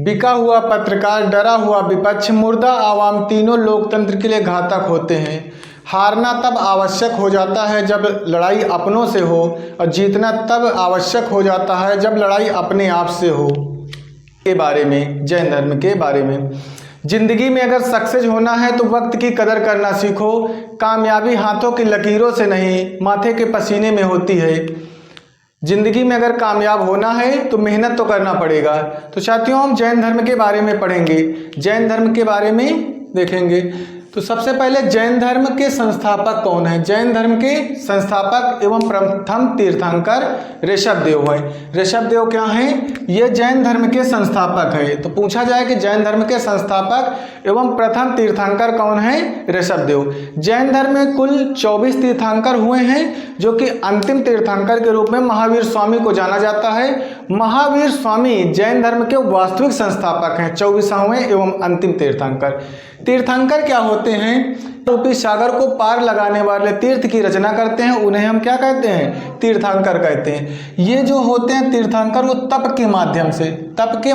बिका हुआ पत्रकार, डरा हुआ विपक्ष, मुर्दा आवाम तीनों लोकतंत्र के लिए घातक होते हैं। हारना तब आवश्यक हो जाता है जब लड़ाई अपनों से हो, और जीतना तब आवश्यक हो जाता है जब लड़ाई अपने आप से हो। के बारे में, जैन धर्म के बारे में, जिंदगी में अगर सक्सेस होना है तो वक्त की कदर करना सीखो। कामयाबी हाथों की लकीरों से नहीं, माथे के पसीने में होती है। जिंदगी में अगर कामयाब होना है तो मेहनत तो करना पड़ेगा। तो साथियों, हम जैन धर्म के बारे में पढ़ेंगे, जैन धर्म के बारे में देखेंगे। तो सबसे पहले जैन धर्म के संस्थापक कौन है? जैन धर्म के संस्थापक एवं प्रथम तीर्थंकर ऋषभदेव हैं। ऋषभदेव क्या हैं? ये जैन धर्म के संस्थापक है। तो पूछा जाए कि जैन धर्म के संस्थापक एवं प्रथम तीर्थंकर कौन है? ऋषभदेव। जैन धर्म में कुल 24 तीर्थंकर हुए हैं, जो कि अंतिम तीर्थंकर के रूप में महावीर स्वामी को जाना जाता है। महावीर स्वामी जैन धर्म के वास्तविक संस्थापक हैं, 24वें एवं अंतिम तीर्थंकर। तीर्थंकर क्या होते हैं? रूपी सागर को पार लगाने वाले तीर्थ की रचना करते हैं, उन्हें हम क्या कहते हैं? तीर्थंकर कहते हैं। ये जो होते हैं तीर्थंकर, वो तप के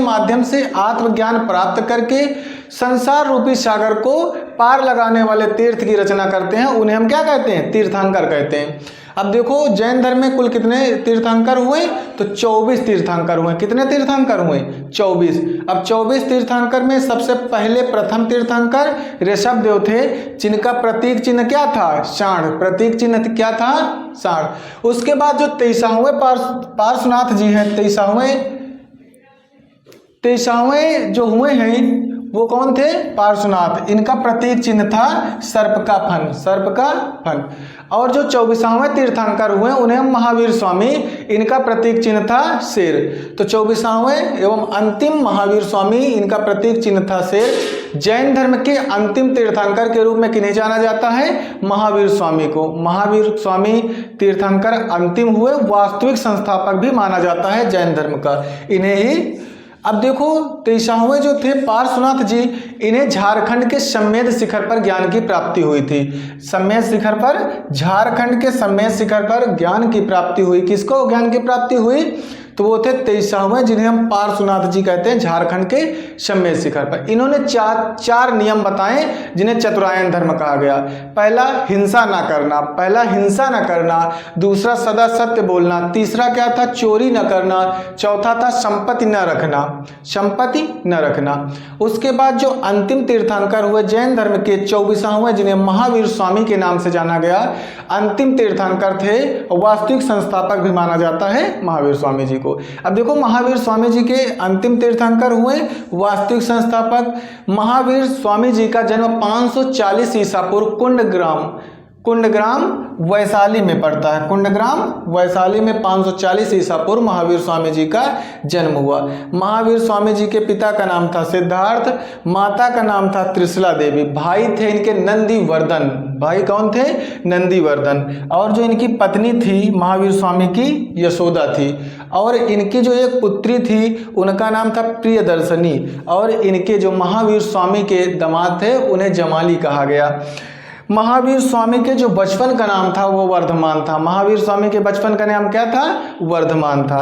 माध्यम से आत्मज्ञान प्राप्त करके संसार रूपी सागर को पार लगाने वाले तीर्थ की रचना करते हैं, उन्हें हम क्या कहते हैं? तीर्थंकर कहते हैं। अब देखो, जैन धर्म में कुल कितने तीर्थंकर हुए? तो 24 तीर्थंकर हुए। कितने तीर्थंकर हुए? 24। अब 24 तीर्थंकर में सबसे पहले प्रथम तीर्थंकर ऋषभदेव थे, जिनका प्रतीक चिन्ह क्या था? सांड। प्रतीक चिन्ह क्या था? सांड। उसके बाद जो 23वें पार्श्वनाथ जी हैं, 23वें जो हुए हैं वो कौन थे? पार्श्वनाथ। इनका प्रतीक चिन्ह था सर्प का फन। और जो 24वें तीर्थंकर हुए उन्हें हम महावीर स्वामी, इनका प्रतीक चिन्ह था शेर। तो 24वें एवं अंतिम महावीर स्वामी, इनका प्रतीक चिन्ह था शेर। जैन धर्म के अंतिम तीर्थंकर के रूप में किन्हें जाना जाता है? महावीर स्वामी को। महावीर स्वामी तीर्थंकर अंतिम हुए, वास्तविक संस्थापक भी माना जाता है जैन धर्म का, इन्हें ही। अब देखो, 23वें जो थे पार्श्वनाथ जी, इन्हें झारखंड के सम्मेद शिखर पर ज्ञान की प्राप्ति हुई थी। झारखंड के सम्मेद शिखर पर ज्ञान की प्राप्ति हुई। किसको ज्ञान की प्राप्ति हुई? तो वो थे 23वें, जिन्हें हम पार्श्वनाथ जी कहते हैं, झारखंड के सम्मेद शिखर पर। इन्होंने चार नियम बताए, जिन्हें चतुरायन धर्म कहा गया। पहला, हिंसा ना करना। दूसरा, सदा सत्य बोलना। तीसरा क्या था? चोरी न करना। चौथा था संपत्ति न रखना। उसके बाद जो अंतिम तीर्थंकर हुए जैन धर्म के 24वें, जिन्हें महावीर स्वामी के नाम से जाना गया, अंतिम तीर्थंकर थे, वास्तविक संस्थापक भी माना जाता है महावीर स्वामी जी को। अब देखो, महावीर स्वामी जी के अंतिम तीर्थंकर हुए, वास्तविक संस्थापक। महावीर स्वामी जी का जन्म 540 ईसा पूर्व कुंडग्राम वैशाली में पड़ता है। कुंडग्राम वैशाली में 540 ईसा पूर्व महावीर स्वामी जी का जन्म हुआ। महावीर स्वामी जी के पिता का नाम था सिद्धार्थ, माता का नाम था त्रिशला देवी, भाई थे इनके नंदीवर्धन। भाई कौन थे? नंदीवर्धन। और जो इनकी पत्नी थी महावीर स्वामी की, यशोदा थी। और इनकी जो एक पुत्री थी, उनका नाम था प्रियदर्शनी। और इनके जो महावीर स्वामी के दामाद थे, उन्हें जमाली कहा गया। महावीर स्वामी के जो बचपन का नाम था वो वर्धमान था। महावीर स्वामी के बचपन का नाम क्या था? वर्धमान था।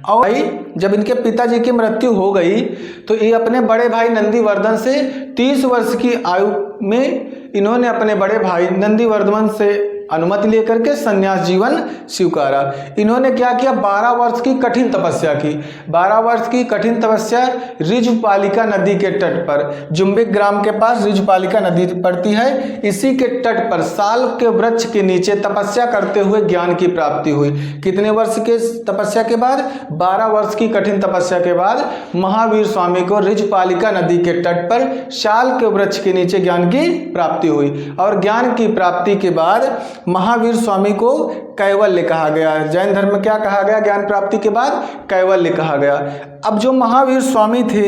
और जब इनके पिताजी की मृत्यु हो गई तो ये अपने बड़े भाई नंदीवर्धन से 30 वर्ष की आयु में इन्होंने अपने बड़े भाई नंदीवर्धन से अनुमति लेकर के संन्यास जीवन स्वीकारा। इन्होंने क्या किया? 12 वर्ष की कठिन तपस्या की। 12 वर्ष की कठिन तपस्या ऋजुपालिका नदी के तट पर, जुम्बिक ग्राम के पास ऋजुपालिका नदी पड़ती है, इसी के तट पर साल के वृक्ष के नीचे तपस्या करते हुए ज्ञान की प्राप्ति हुई। कितने वर्ष के तपस्या के बाद? 12 वर्ष की कठिन तपस्या के बाद महावीर स्वामी को ऋजुपालिका नदी के तट पर साल के वृक्ष के नीचे ज्ञान की प्राप्ति हुई। और ज्ञान की प्राप्ति के बाद महावीर स्वामी को कैवल्य कहा गया। जैन धर्म में क्या कहा गया? ज्ञान प्राप्ति के बाद कैवल्य कहा गया। अब जो महावीर स्वामी थे,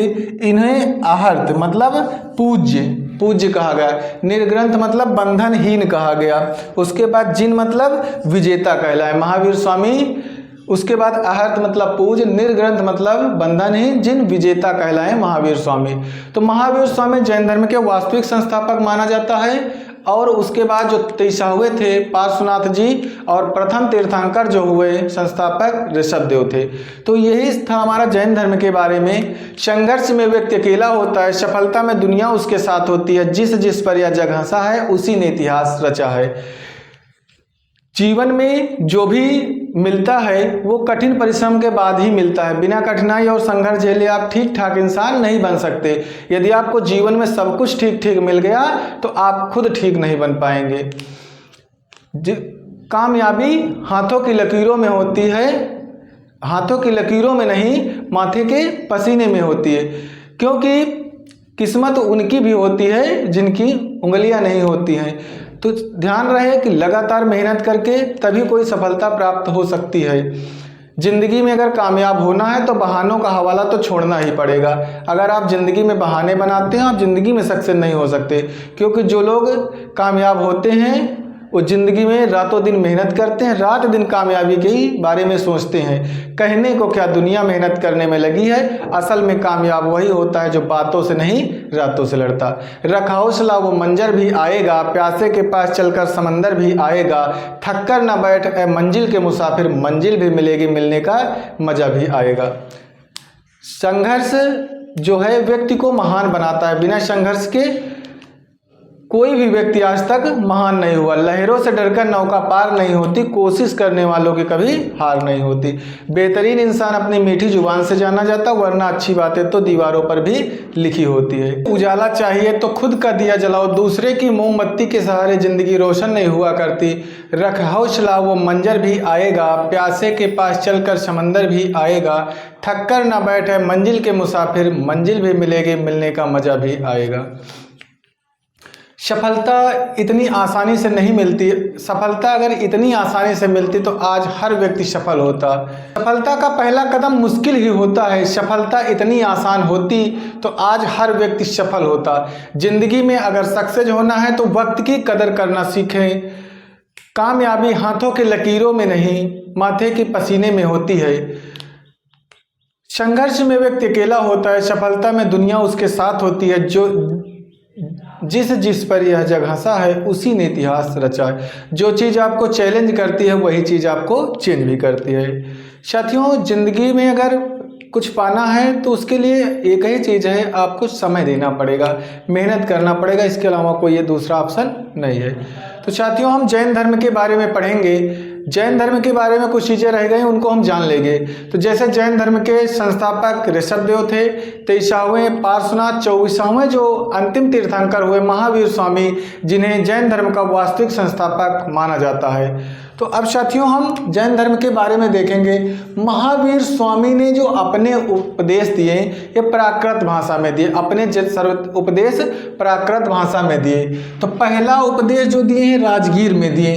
इन्हें आहर्त मतलब पूज्य कहा गया। निर्ग्रंथ मतलब बंधनहीन कहा गया। उसके बाद जिन मतलब विजेता कहलाए महावीर स्वामी। उसके बाद आहर्त मतलब पूज्य, निर्ग्रंथ मतलब बंधनहीन, जिन विजेता कहलाए महावीर स्वामी। तो महावीर स्वामी जैन धर्म के वास्तविक संस्थापक माना जाता है। और उसके बाद जो 23वें थे पार्श्वनाथ जी और प्रथम तीर्थंकर जो हुए संस्थापक ऋषभदेव थे। तो यही था हमारा जैन धर्म के बारे में। संघर्ष में व्यक्ति अकेला होता है, सफलता में दुनिया उसके साथ होती है, जिस जिस पर यह जग हंसा है उसी ने इतिहास रचा है। जीवन में जो भी मिलता है वो कठिन परिश्रम के बाद ही मिलता है। बिना कठिनाई और संघर्ष झेले आप ठीक ठाक इंसान नहीं बन सकते। यदि आपको जीवन में सब कुछ ठीक ठीक मिल गया तो आप खुद ठीक नहीं बन पाएंगे। कामयाबी हाथों की लकीरों में होती है, हाथों की लकीरों में नहीं, माथे के पसीने में होती है। क्योंकि किस्मत उनकी भी होती है जिनकी उंगलियां नहीं होती हैं। तो ध्यान रहे कि लगातार मेहनत करके तभी कोई सफलता प्राप्त हो सकती है। जिंदगी में अगर कामयाब होना है तो बहानों का हवाला तो छोड़ना ही पड़ेगा। अगर आप जिंदगी में बहाने बनाते हैं आप जिंदगी में सक्सेस नहीं हो सकते। क्योंकि जो लोग कामयाब होते हैं वो जिंदगी में रातों दिन मेहनत करते हैं, रात दिन कामयाबी के ही बारे में सोचते हैं। कहने को क्या दुनिया मेहनत करने में लगी है, असल में कामयाब वही होता है जो बातों से नहीं रातों से लड़ता। रख हौसला वो मंजर भी आएगा, प्यासे के पास चलकर समंदर भी आएगा। थक कर न बैठ ए मंजिल के मुसाफिर, मंजिल भी मिलेगी, मिलने का मजा भी आएगा। संघर्ष जो है व्यक्ति को महान बनाता है। बिना संघर्ष के कोई भी व्यक्ति आज तक महान नहीं हुआ। लहरों से डरकर नौका पार नहीं होती, कोशिश करने वालों की कभी हार नहीं होती। बेहतरीन इंसान अपनी मीठी जुबान से जाना जाता, वरना अच्छी बातें तो दीवारों पर भी लिखी होती है। उजाला चाहिए तो खुद का दिया जलाओ, दूसरे की मोमबत्ती के सहारे जिंदगी रोशन नहीं हुआ करती। रख हौसला वो मंजर भी आएगा, प्यासे के पास चलकर समंदर भी आएगा। थक कर न बैठे मंजिल के मुसाफिर, मंजिल भी मिलेगी, मिलने का मजा भी आएगा। सफलता इतनी आसानी से नहीं मिलती। सफलता अगर इतनी आसानी से मिलती तो आज हर व्यक्ति सफल होता। सफलता का पहला कदम मुश्किल ही होता है। सफलता इतनी आसान होती तो आज हर व्यक्ति सफल होता। जिंदगी में अगर सक्सेस होना है तो वक्त की कदर करना सीखें। कामयाबी हाथों के लकीरों में नहीं, माथे के पसीने में होती है। संघर्ष में व्यक्ति अकेला होता है, सफलता में दुनिया उसके साथ होती है। जिस जिस पर यह जग हंसा है उसी ने इतिहास रचा है। जो चीज़ आपको चैलेंज करती है वही चीज़ आपको चेंज भी करती है। साथियों, जिंदगी में अगर कुछ पाना है तो उसके लिए एक ही चीज़ है, आपको समय देना पड़ेगा, मेहनत करना पड़ेगा। इसके अलावा कोई ये दूसरा ऑप्शन नहीं है। तो साथियों, हम जैन धर्म के बारे में पढ़ेंगे। जैन धर्म के बारे में कुछ चीज़ें रह गई, उनको हम जान लेंगे। तो जैसे जैन धर्म के संस्थापक ऋषभदेव थे, 23वें पार्श्वनाथ, 24वें जो अंतिम तीर्थंकर हुए महावीर स्वामी, जिन्हें जैन धर्म का वास्तविक संस्थापक माना जाता है। तो अब साथियों, हम जैन धर्म के बारे में देखेंगे। महावीर स्वामी ने जो अपने उपदेश दिए ये प्राकृत भाषा में दिए, अपने उपदेश प्राकृत भाषा में दिए। तो पहला उपदेश जो दिए हैं राजगीर में दिए,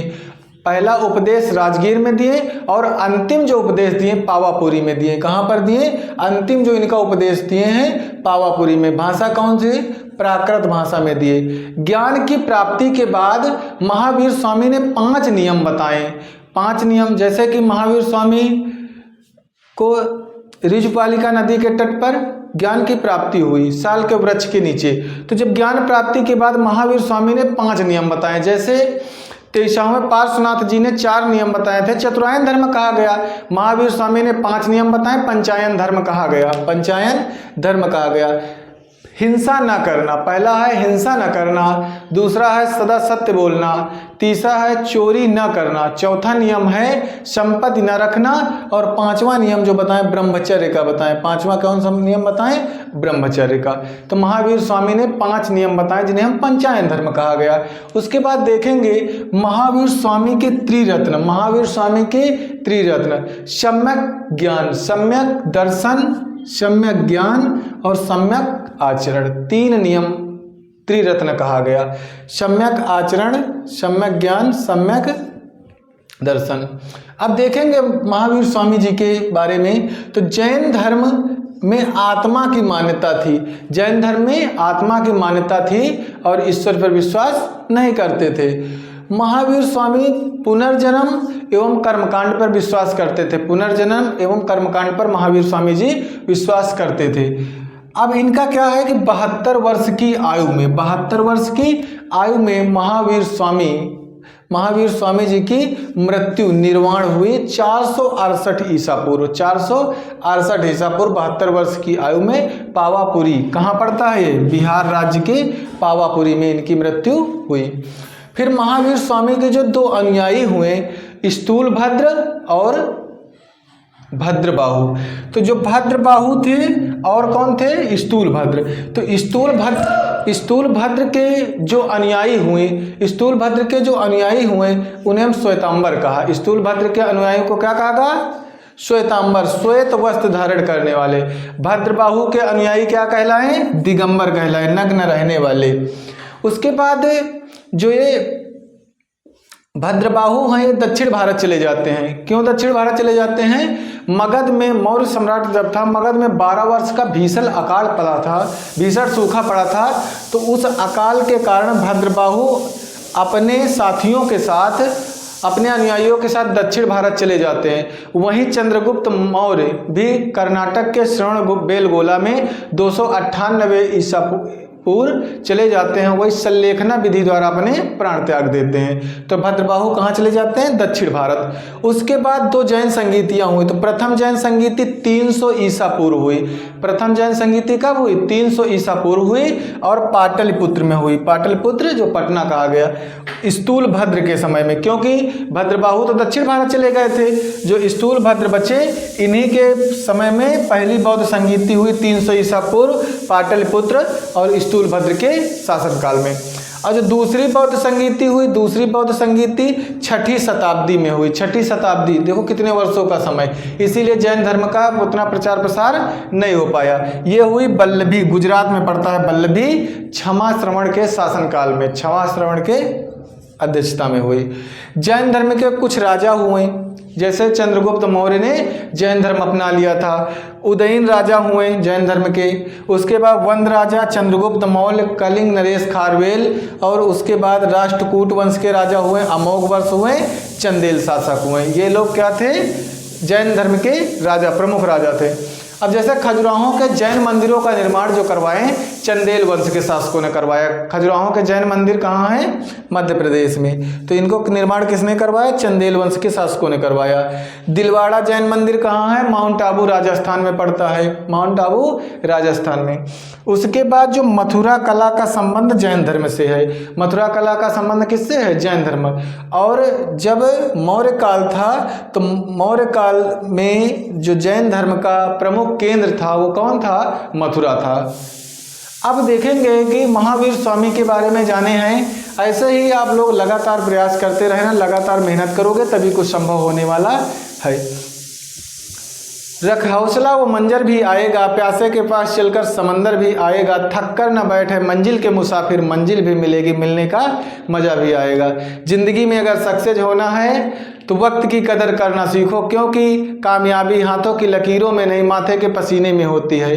पहला उपदेश राजगीर में दिए और अंतिम जो उपदेश दिए पावापुरी में दिए। कहाँ पर दिए? अंतिम जो इनका उपदेश दिए हैं पावापुरी में। भाषा कौन सी? प्राकृत भाषा में दिए। ज्ञान की प्राप्ति के बाद महावीर स्वामी ने 5 नियम बताए। 5 नियम, जैसे कि महावीर स्वामी को ऋजुपालिका नदी के तट पर ज्ञान की प्राप्ति हुई, साल के वृक्ष के नीचे। तो जब ज्ञान प्राप्ति के बाद महावीर स्वामी ने 5 नियम बताए। जैसे 23वें पार्श्वनाथ जी ने 4 नियम बताए थे, चतुरायन धर्म कहा गया। महावीर स्वामी ने 5 नियम बताए, पंचायन धर्म कहा गया। पंचायन धर्म कहा गया। हिंसा न करना, पहला है हिंसा न करना, दूसरा है सदा सत्य बोलना, तीसरा है चोरी न करना, चौथा नियम है संपत्ति न रखना और 5वां नियम जो बताएं ब्रह्मचर्य का बताएं। 5वां कौन सा नियम बताएं? ब्रह्मचर्य का। तो महावीर स्वामी ने 5 नियम बताए जिन्हें हम पंचायन धर्म कहा गया। उसके बाद देखेंगे महावीर स्वामी के त्रिरत्न। महावीर स्वामी के त्रिरत्न, सम्यक ज्ञान, सम्यक दर्शन, सम्यक ज्ञान और सम्यक आचरण। 3 नियम त्रिरत्न कहा गया। सम्यक आचरण, सम्यक ज्ञान, सम्यक दर्शन। अब देखेंगे महावीर स्वामी जी के बारे में। तो जैन धर्म में आत्मा की मान्यता थी। जैन धर्म में आत्मा की मान्यता थी और ईश्वर पर विश्वास नहीं करते थे। महावीर स्वामी पुनर्जन्म एवं कर्मकांड पर विश्वास करते थे। पुनर्जन्म एवं कर्मकांड पर महावीर स्वामी जी विश्वास करते थे। अब इनका क्या है कि 72 वर्ष की आयु में, 72 वर्ष की आयु में महावीर स्वामी जी की मृत्यु निर्वाण हुई 468 ईसा पूर्व, 468 ईसा पूर्व 72 वर्ष की आयु में पावापुरी, कहाँ पड़ता है ये, बिहार राज्य के पावापुरी में इनकी मृत्यु हुई। फिर महावीर स्वामी के जो दो अनुयायी हुए, स्थूलभद्र और भद्रबाहु। तो जो भद्रबाहु थे और कौन थे, स्थूलभद्र। तो स्थूलभद्र के जो अनुयायी हुए उन्हें हम श्वेतांबर कहा। स्थूलभद्र के अनुयायियों को क्या कहा, श्वेतांबर, श्वेत वस्त्र धारण करने वाले। भद्रबाहु के अनुयायी क्या कहलाए, दिगंबर कहलाए, नग्न रहने वाले। उसके बाद जो ये भद्रबाहु हैं, ये दक्षिण भारत चले जाते हैं। क्यों दक्षिण भारत चले जाते हैं, मगध में मौर्य सम्राट जब था, मगध में 12 वर्ष का भीषण अकाल पड़ा था, भीषण सूखा पड़ा था। तो उस अकाल के कारण भद्रबाहु अपने साथियों के साथ, अपने अनुयायियों के साथ दक्षिण भारत चले जाते हैं। वहीं चंद्रगुप्त मौर्य भी कर्नाटक के श्रवणबेलगोला में 298 ईसा पूर्व चले जाते हैं। वही सल्लेखना विधि द्वारा अपने प्राण त्याग देते हैं। तो भद्रबाहु कहाँ चले जाते हैं, दक्षिण भारत। उसके बाद दो जैन संगीतियाँ हुई। तो प्रथम जैन संगीति 300 ईसा पूर्व हुई। प्रथम जैन संगीति कब हुई, 300 ईसा पूर्व हुई और पाटलिपुत्र में हुई। पाटलिपुत्र जो पटना कहा गया, स्थूलभद्र के समय में, क्योंकि भद्रबाहु तो दक्षिण भारत चले गए थे, जो स्थूलभद्र बचे इन्हीं के समय में पहली बौद्ध संगीति हुई 300 ईसा पूर्व, पाटलिपुत्र और स्थूलभद्र के शासनकाल में। और जो दूसरी बौद्ध संगीति हुई, दूसरी बौद्ध संगीति 6ठी शताब्दी में हुई। 6ठी शताब्दी, देखो कितने वर्षों का समय, इसीलिए जैन धर्म का उतना प्रचार प्रसार नहीं हो पाया। ये हुई बल्लभी, गुजरात में पड़ता है बल्लभी, छमा श्रवण के शासनकाल में, छमा श्रवण के अध्यक्षता में हुई। जैन धर्म के कुछ राजा हुए, जैसे चंद्रगुप्त मौर्य ने जैन धर्म अपना लिया था। उदयन राजा हुए जैन धर्म के। उसके बाद वंद राजा चंद्रगुप्त मौर्य, कलिंग नरेश खारवेल, और उसके बाद राष्ट्रकूट वंश के राजा हुए अमोघ वर्ष हुए, चंदेल शासक हुए। ये लोग क्या थे, जैन धर्म के राजा, प्रमुख राजा थे। अब जैसे खजुराहों के जैन मंदिरों का निर्माण जो करवाए चंदेल वंश के शासकों ने करवाया। खजुराहों के जैन मंदिर कहाँ हैं, मध्य प्रदेश में। तो इनको निर्माण किसने करवाया, चंदेल वंश के शासकों ने करवाया। दिलवाड़ा जैन मंदिर कहाँ है, माउंट आबू राजस्थान में पड़ता है, माउंट आबू राजस्थान में। उसके बाद जो मथुरा कला का संबंध जैन धर्म से है, मथुरा कला का संबंध किससे है, जैन धर्म। और जब मौर्य काल था तो मौर्य काल में जो जैन धर्म का प्रमुख केंद्र था वो कौन था, मथुरा था। अब देखेंगे कि महावीर स्वामी के बारे में जाने हैं। ऐसे ही आप लोग लगातार प्रयास करते रहना, लगातार मेहनत करोगे तभी कुछ संभव होने वाला है। रख हौसला वो मंजर भी आएगा, प्यासे के पास चलकर समंदर भी आएगा, थक कर न बैठे मंजिल के मुसाफिर, मंजिल भी मिलेगी, मिलने का मज़ा भी आएगा। ज़िंदगी में अगर सक्सेस होना है तो वक्त की कदर करना सीखो, क्योंकि कामयाबी हाथों की लकीरों में नहीं माथे के पसीने में होती है।